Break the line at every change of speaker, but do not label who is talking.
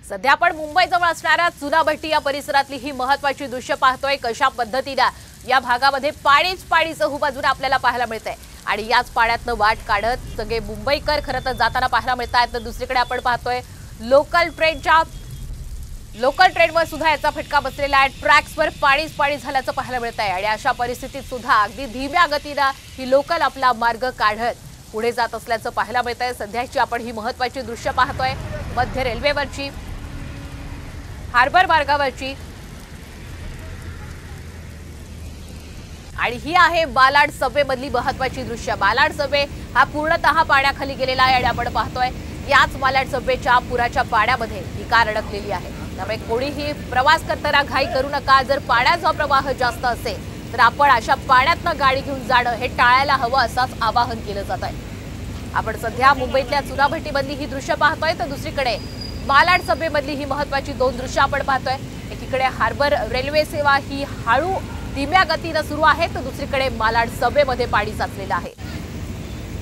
सध्या आपण मुंबईजवळ असणाऱ्या चुनाभट्टी या परिसरातली ही महत्त्वाची दृश्य पाहतोय। कशा पद्धतीने या भागामध्ये पाणी चहूबाजूला आपल्याला पाहायला मिळतंय आणि याच पाण्यातनं वाट काढत सगळे मुंबईकर खरं तर जाताना पाहायला मिळतात। तर दुसरीकडे आपण पाहतोय लोकल ट्रेनवर सुद्धा याचा फटका बसलेला आहे। ट्रॅक्सवर पाणी झाल्याचं पाहायला मिळतंय आणि अशा परिस्थितीत सुद्धा अगदी धीम्या गतीने ही लोकल आपला मार्ग काढत पुढे जात असल्याचं पाहायला मिळतंय। सध्याची आपण ही महत्त्वाची दृश्य पाहतोय मध्य रेल्वेवरची, हार्बर मार्गावरची, आणि ही आहे बालाड सबवे मधली महत्त्वाची दृश्य। बालाड सबवे हा पूर्णतः पाण्याखाली गेलेला आहे आणि आपण पाहतोय याच बालाड सबवेच्या पुराच्या पाण्यामध्ये ही कार अडकलेली आहे। त्यामुळे कोणीही प्रवास करताना घाई करू नका। जर पाण्याचा प्रवाह जास्त असेल तर आपण अशा पाण्यातनं गाडी घेऊन जाणं हे टाळायला हवं असंच आवाहन केलं जात आहे। आपण सध्या मुंबईतल्या चुनाभट्टीमधली ही दृश्य पाहतोय तर दुसरीकडे बालाड सबवेमधली ही महत्त्वाची दोन दृश्य आपण पाहतोय। एकीकडे हार्बर रेल्वे सेवा ही हळू धीम्या गतीने सुरू आहे तर दुसरीकडे बालाड सबवेमध्ये पाणी साचलेलं आहे।